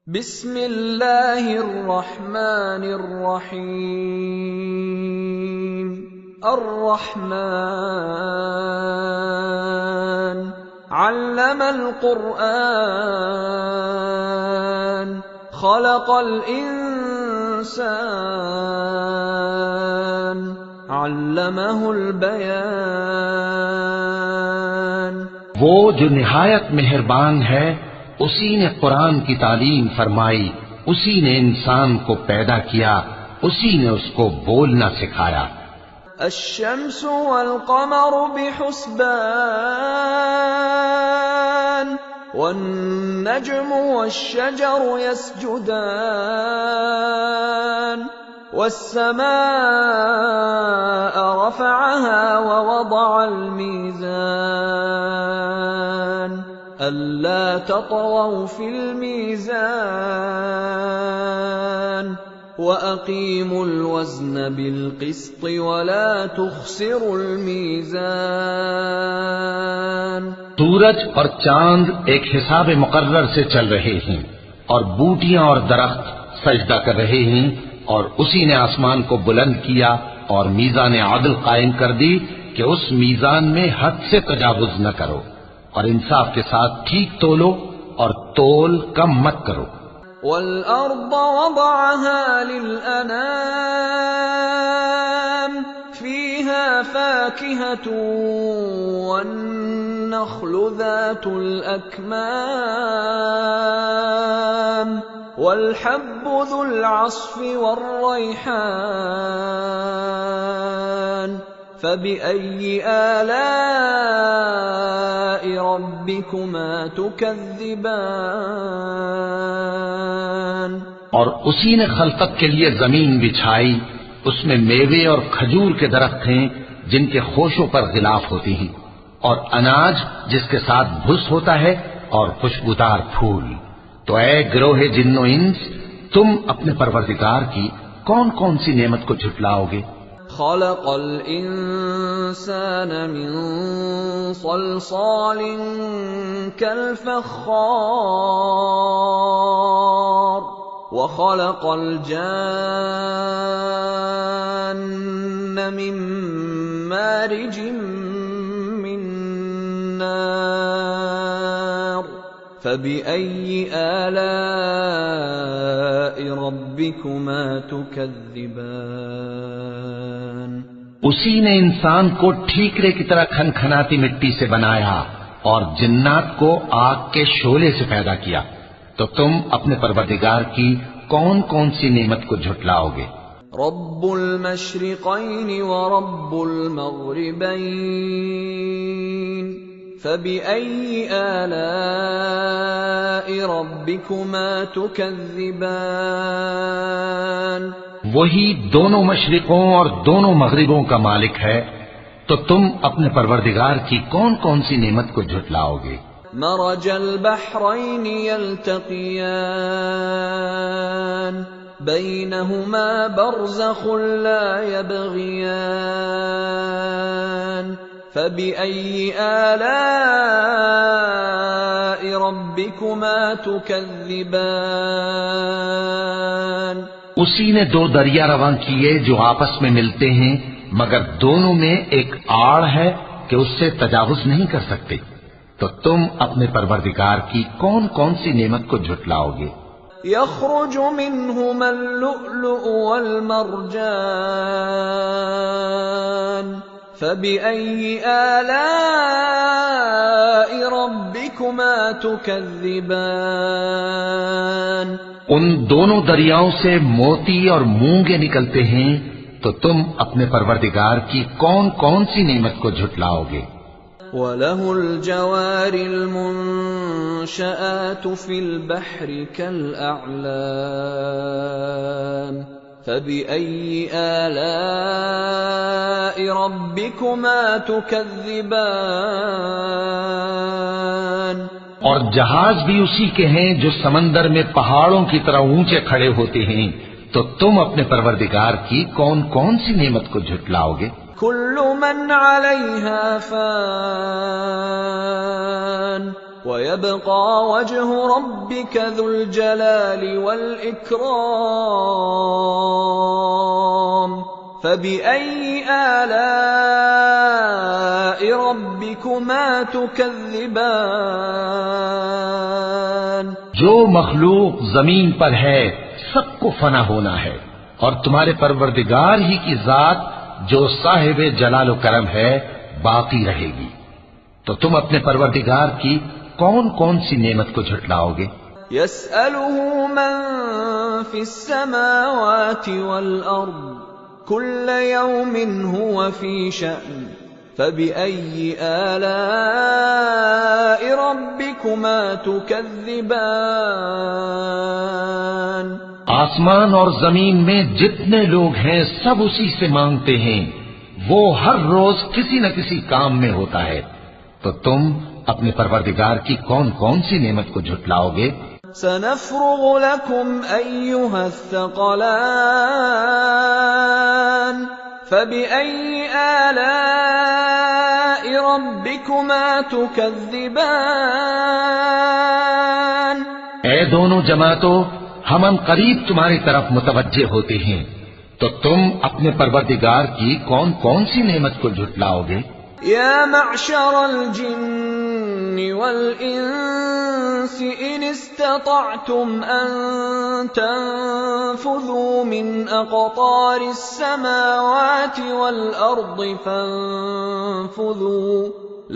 بسم اللہ الرحمن الرحیم الرحمن علم القرآن خلق الانسان علمہ البیان۔ وہ جو نہایت مہربان ہے، اسی نے قرآن کی تعلیم فرمائی، اسی نے انسان کو پیدا کیا، اسی نے اس کو بولنا سکھایا۔ الشمس والقمر بحسبان والنجم والشجر يسجدان والسماء رفعها ووضع الميزان ألا تطغوا في الميزان وأقيموا الوزن بالقسط ولا تخسروا الميزان۔ سورج اور چاند ایک حساب مقرر سے چل رہے ہیں، اور بوٹیاں اور درخت سجدہ کر رہے ہیں، اور اسی نے آسمان کو بلند کیا اور میزان عدل قائم کر دی کہ اس میزان میں حد سے تجاوز نہ کرو، اور انصاف کے ساتھ ٹھیک تولو اور تول کم مت کرو۔ وَالْأَرْضَ وَضَعَهَا لِلْأَنَامِ فِيهَا فَاكِهَةٌ وَالنَّخْلُ ذَاتُ الْأَكْمَامِ وَالْحَبُّ ذُو الْعَصْفِ وَالرَّيْحَانُ فَبِأَيِّ آلَاءِ رَبِّكُمَا تُكَذِّبَانِ۔ اور اسی نے خلقت کے لیے زمین بچھائی، اس میں میوے اور کھجور کے درخت ہیں جن کے خوشوں پر غلاف ہوتی ہیں، اور اناج جس کے ساتھ بھس ہوتا ہے، اور خوشبودار پھول۔ تو اے گروہ جن و انس، تم اپنے پروردگار کی کون کون سی نعمت کو جھٹلاؤ گے؟ خلق الانسان من صلصال كالفخار وخلق الجان من مارج من نار فبأي آلاء ربكما تكذبان۔ اسی نے انسان کو ٹھیکرے کی طرح کھنکھناتی مٹی سے بنایا اور جنات کو آگ کے شعلے سے پیدا کیا، تو تم اپنے پروردگار کی کون کون سی نعمت کو جھٹلاؤ گے؟ رب المشرقین ورب المغربین فبأي آلاء ربكما تكذبان۔ وہی دونوں مشرقوں اور دونوں مغربوں کا مالک ہے، تو تم اپنے پروردگار کی کون کون سی نعمت کو جھٹلاؤ گے؟ مرج البحرین یلتقیان بینہما برزخ لا یبغیان فبأي آلاء ربكما تكذبان۔ اسی نے دو دریا رواں کیے جو آپس میں ملتے ہیں، مگر دونوں میں ایک آڑ ہے کہ اس سے تجاوز نہیں کر سکتے، تو تم اپنے پروردگار کی کون کون سی نعمت کو جھٹلاؤ گے؟ یخرج منہما اللؤلؤ والمرجان فبأي آلاء ربكما تكذبان۔ ان دونوں دریاؤں سے موتی اور مونگے نکلتے ہیں، تو تم اپنے پروردگار کی کون کون سی نعمت کو جھٹلاؤ گے؟ وَلَهُ الْجَوَارِ الْمُنشَآتُ فِي الْبَحْرِ كَالْأَعْلَامِ فَبِأَيِّ آلَاءِ رَبِّكُمَا تُكَذِّبَانِ۔ اور جہاز بھی اسی کے ہیں جو سمندر میں پہاڑوں کی طرح اونچے کھڑے ہوتے ہیں، تو تم اپنے پروردگار کی کون کون سی نعمت کو جھٹلاؤ گے؟ كل من عليها فان وَيَبْقَى وَجْهُ رَبِّكَ ذُو الْجَلَالِ وَالْإِكْرَامِ فَبِأَيِّ آلَاءِ رَبِّكُمَا تُكَذِّبَانِ جو مخلوق زمین پر ہے سب کو فنا ہونا ہے، اور تمہارے پروردگار ہی کی ذات جو صاحب جلال و کرم ہے باقی رہے گی۔ تو تم اپنے پروردگار کی کون کون سی نعمت کو جھٹلاؤ گے؟ يَسْأَلُهُ مَن فِي السَّمَاوَاتِ وَالْأَرْضِ كُلَّ يَوْمٍ هُوَ فِي شَأْنٍ فَبِأَيِّ آلَاءِ رَبِّكُمَا تُكَذِّبَانِ آسمان اور زمین میں جتنے لوگ ہیں سب اسی سے مانگتے ہیں، وہ ہر روز کسی نہ کسی کام میں ہوتا ہے، تو تم اپنے پروردگار کی کون کون سی نعمت کو جھٹلاؤ گے؟ سَنَفْرُغُ لَكُمْ أَيُّهَ الثَّقَلَانِ فَبِأَيِّ آلَاءِ رَبِّكُمَا تُكَذِّبَانِ اے دونوں جماعتوں، ہم ان قریب تمہاری طرف متوجہ ہوتے ہیں، تو تم اپنے پروردگار کی کون کون سی نعمت کو جھٹلاؤ گے؟ يَا مَعْشَرَ الْجِنِّ وَالْإِنسِ إِنِ اسْتَطَعْتُمْ أَن تَنفُذُوا مِنْ أَقْطَارِ السَّمَاوَاتِ وَالْأَرْضِ فَانفُذُوا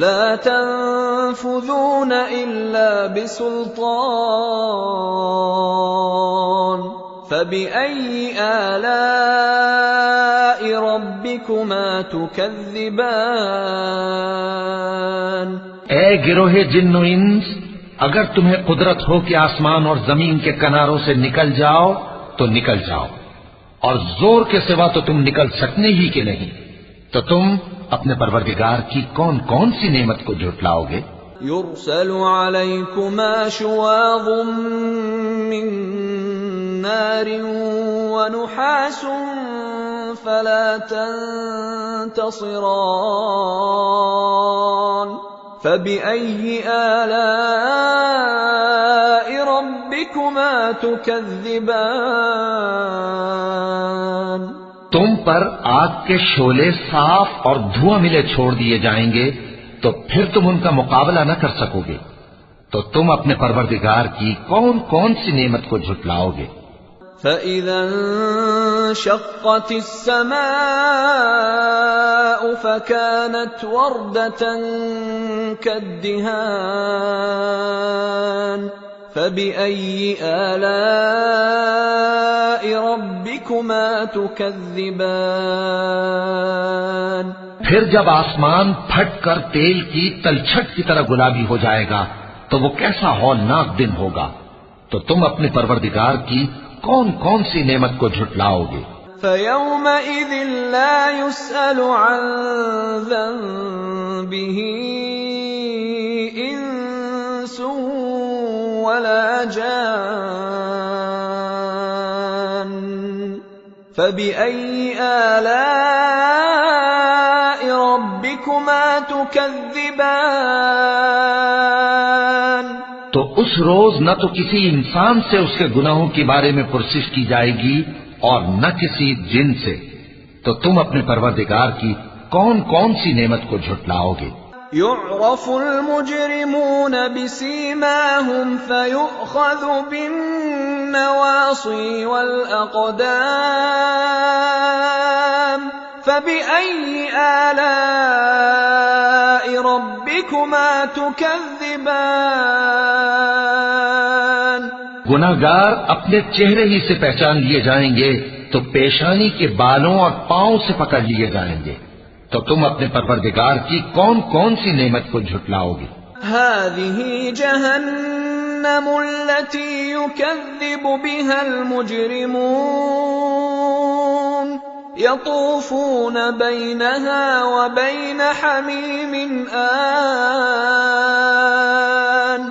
لَا تَنفُذُونَ إِلَّا بِسُلْطَانٍ فَبِأَيِّ آلَاءِ رَبِّكُمَا تُكَذِّبَانِ اے گروہ جن و انس، اگر تمہیں قدرت ہو کہ آسمان اور زمین کے کناروں سے نکل جاؤ تو نکل جاؤ، اور زور کے سوا تو تم نکل سکنے ہی کہ نہیں، تو تم اپنے پروردگار کی کون کون سی نعمت کو جھٹلاؤ گے؟ يُرْسَلُ عَلَيْكُمَا شُوَاظٌ مِّن نَّارٍ وَنُحَاسٌ فَلَا تَنتَصِرَانِ فَبِأَيِّ آلَاءِ رَبِّكُمَا تُكَذِّبَانِ تم پر آگ کے شعلے صاف اور دھواں ملے چھوڑ دیے جائیں گے، تو پھر تم ان کا مقابلہ نہ کر سکو گے، تو تم اپنے پروردگار کی کون کون سی نعمت کو جھٹلاؤ گے؟ فَإِذَا انشَقَّتِ السَّمَاءُ فَكَانَتْ وَرْدَةً كَالدِّهَانِ فَبِأَيِّ آلَاءِ رَبِّكُمَا تُكَذِّبَانِ پھر جب آسمان پھٹ کر تیل کی تلچھٹ کی طرح گلابی ہو جائے گا تو وہ کیسا ہولناک دن ہوگا، تو تم اپنے پروردگار کی کون کون سی نعمت کو جھٹلاؤ گے؟ فَيَوْمَئِذٍ لَا يُسْأَلُ عَن ذَنبِهِ إِنسٌ وَلَا جَانٌّ فَبِأَيِّ آلَاءِ رَبِّكُمَا تُكَذِّبَانِ تو اس روز نہ تو کسی انسان سے اس کے گناہوں کے بارے میں پرسش کی جائے گی اور نہ کسی جن سے، تو تم اپنے پروردگار کی کون کون سی نعمت کو جھٹلاؤ گے؟ يُعْرَفُ الْمُجْرِمُونَ بِسِيمَاهُمْ فَيُؤْخَذُ بِالنَّوَاصِي وَالْأَقْدَامِ فَبِأَيِّ آلَاءِ رَبِّكُمَا تُكَذِّبَانِ گناہگار اپنے چہرے ہی سے پہچان لیے جائیں گے تو پیشانی کے بالوں اور پاؤں سے پکڑ لیے جائیں گے، تو تم اپنے پروردگار کی کون کون سی نعمت کو جھٹلاؤ گے؟ هذه جهنم التي يكذب بها المجرمون يطوفون بينها وبين حميم آن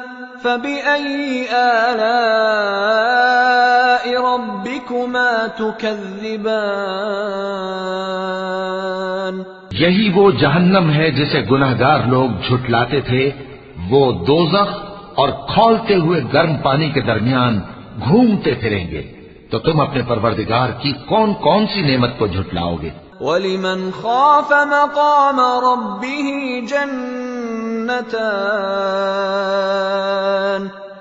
فبأي آلاء ربكما تكذبان یہی وہ جہنم ہے جسے گناہگار لوگ جھٹلاتے تھے، وہ دوزخ اور کھولتے ہوئے گرم پانی کے درمیان گھومتے پھریں گے، تو تم اپنے پروردگار کی کون کون سی نعمت کو جھٹلاؤ گے؟ وَلِمَنْ خَافَ مَقَامَ رَبِّهِ جَنَّتَانِ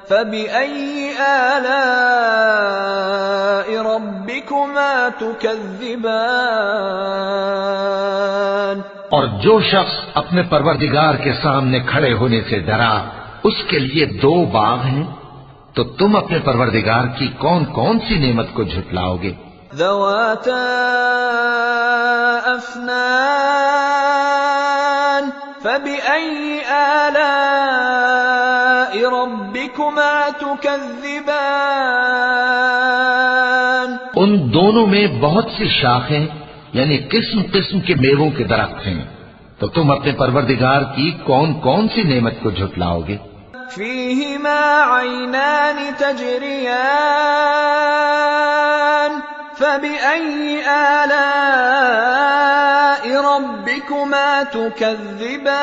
فَبِأَيِّ آلَاءِ رَبِّكُمَا تُكَذِّبَانِ؟ اور جو شخص اپنے پروردگار کے سامنے کھڑے ہونے سے ڈرا، اس کے لیے 2 باغ ہیں، تو تم اپنے پروردگار کی کون کون سی نعمت کو جھٹلاؤ گے؟ ذواتا افنان فبأي آلاء ربكما تكذبان؟ ان دونوں میں بہت سی شاخیں یعنی قسم قسم کے میووں کے درخت ہیں، تو تم اپنے پروردگار کی کون کون سی نعمت کو جھٹلاؤ گے؟ فيهما عينان تجريان فبأي آلاء ربكما تكذبان؟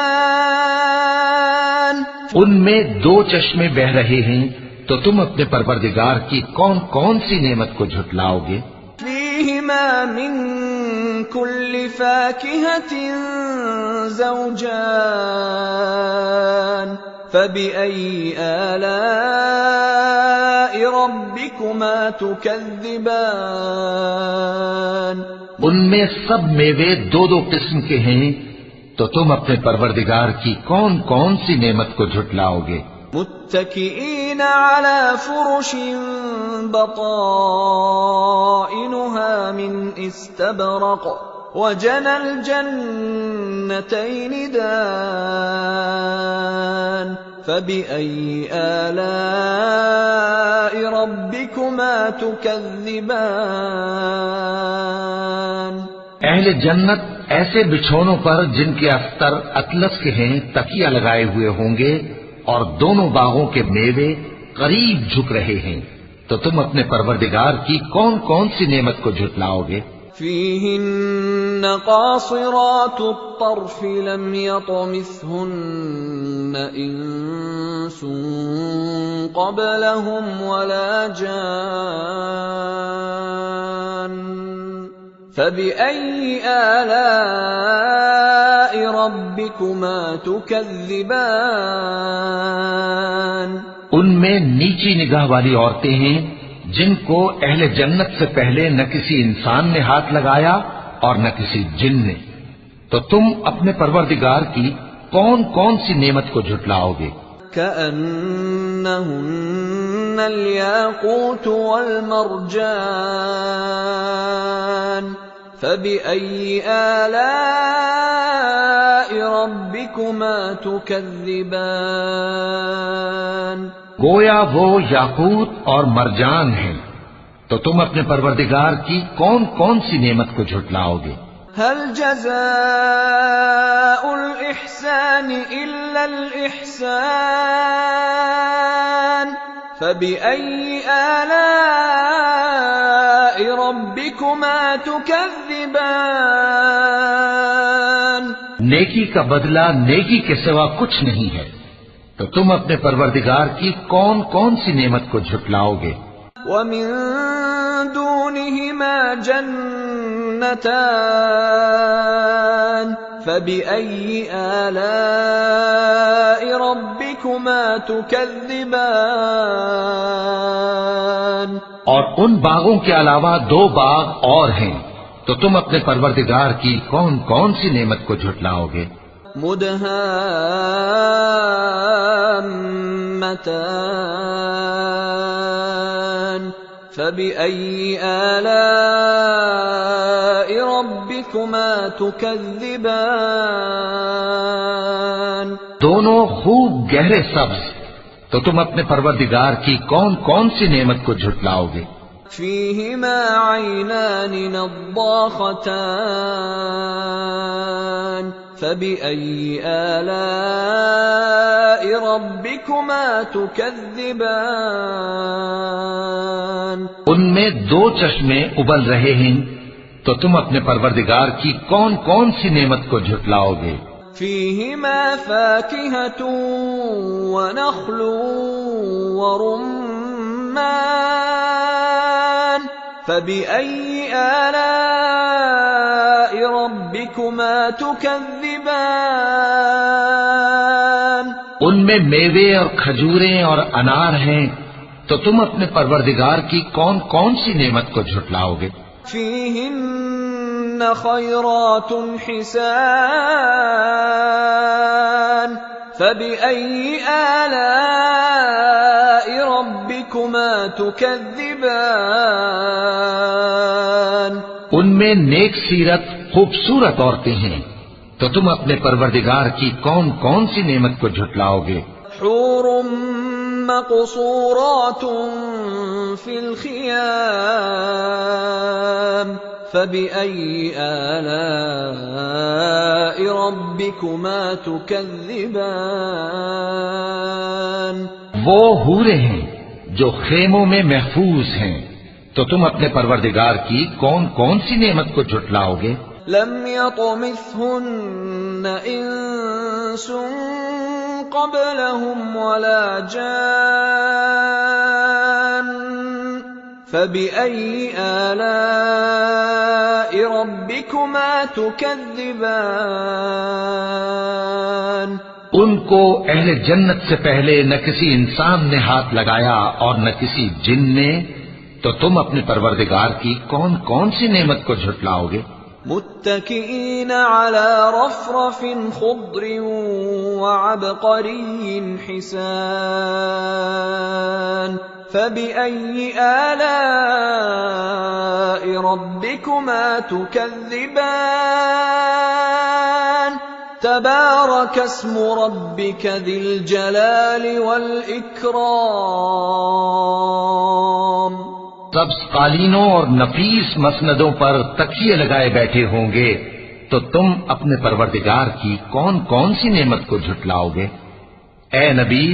ان میں 2 چشمے بہ رہے ہیں، تو تم اپنے پروردگار کی کون کون سی نعمت کو جھٹلاؤ گے؟ فيهما من كل فاكهة زوجان فبأي آلاء ربكما تكذبان؟ ان میں سب میوے 2 قسم کے ہیں، تو تم اپنے پروردگار کی کون کون سی نعمت کو جھٹلاؤ گے؟ متكئين على فرش بطائنها من استبرق وجنى الجنتين دان فبأي آلاء ربكما تكذبان؟ اہل جنت ایسے بچھونوں پر جن کے استر اطلس کے ہیں تکیہ لگائے ہوئے ہوں گے، اور دونوں باغوں کے میوے قریب جھک رہے ہیں، تو تم اپنے پروردگار کی کون کون سی نعمت کو جھٹلاؤ گے؟ فيهن قاصرات الطرف لم يطمثهن إنس قبلهم ولا جان فبأي آلاء ربكما تكذبان؟ ان میں نیچی نگاہ والی عورتیں ہیں جن کو اہل جنت سے پہلے نہ کسی انسان نے ہاتھ لگایا اور نہ کسی جن نے، تو تم اپنے پروردگار کی کون کون سی نعمت کو جھٹلاؤ گے؟ كأنهن الياقوت والمرجان فبأي آلاء ربكما تكذبان؟ گویا وہ یاقوت اور مرجان ہیں، تو تم اپنے پروردگار کی کون کون سی نعمت کو جھٹلاؤ گے؟ هل جزاء الإحسان إلا الإحسان فبأي آلاء ربكما تكذبان؟ نیکی کا بدلہ نیکی کے سوا کچھ نہیں ہے، تو تم اپنے پروردگار کی کون کون سی نعمت کو جھٹلاؤ گے؟ وَمِن دُونِهِمَا جَنَّتَانِ فَبِأَيِّ آلَاءِ رَبِّكُمَا تُكَذِّبَانِ؟ اور ان باغوں کے علاوہ 2 باغ اور ہیں، تو تم اپنے پروردگار کی کون کون سی نعمت کو جھٹلاؤ گے؟ مدهامتان فبأي آلاء ربكما تكذبان؟ دونوں خوب گہرے سبز، تو تم اپنے پروردگار کی کون کون سی نعمت کو جھٹلاؤ گے؟ فيهما عينان نضاختان فبأي آلاء ربكما تكذبان؟ ان میں 2 چشمے ابل رہے ہیں، تو تم اپنے پروردگار کی کون کون سی نعمت کو جھٹلاؤ گے؟ فيهما فاكهة ونخل ورمان فبأي آلاء ربكما تكذبان ان میں میوے اور کھجوریں اور انار ہیں، تو تم اپنے پروردگار کی کون کون سی نعمت کو جھٹلاؤ گے؟ فيهن خيرات حسان فبأي آلاء ربكما تكذبان ان میں نیک سیرت خوبصورت عورتیں ہیں، تو تم اپنے پروردگار کی کون کون سی نعمت کو جھٹلاؤ گے؟ حور مقصورات في الخيام فبأي آلاء ربكما تكذبان وہ حوریں ہیں جو خیموں میں محفوظ ہیں، تو تم اپنے پروردگار کی کون کون سی نعمت کو جھٹلاؤ گے؟ لم يطمثهن انس قبلهم ولا جان فبأي آلاء ربكما تكذبان ان کو اہل جنت سے پہلے نہ کسی انسان نے ہاتھ لگایا اور نہ کسی جن نے، تو تم اپنے پروردگار کی کون کون سی نعمت کو جھٹلاؤ گے؟ متكئين على رفرف خضر وعبقري حسان فبأي آلاء ربكما تكذبان تبارك اسم ربك ذي الجلال والإكرام سبز قالینوں اور نفیس مسندوں پر تکیے لگائے بیٹھے ہوں گے، تو تم اپنے پروردگار کی کون کون سی نعمت کو جھٹلاؤ گے؟ اے نبی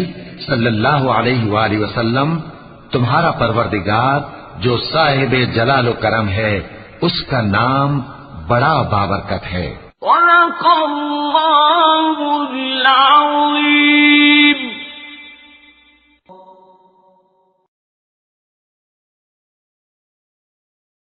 صلی اللہ علیہ وآلہ وسلم، تمہارا پروردگار جو صاحب جلال و کرم ہے، اس کا نام بڑا بابرکت ہے۔ صدق اللہ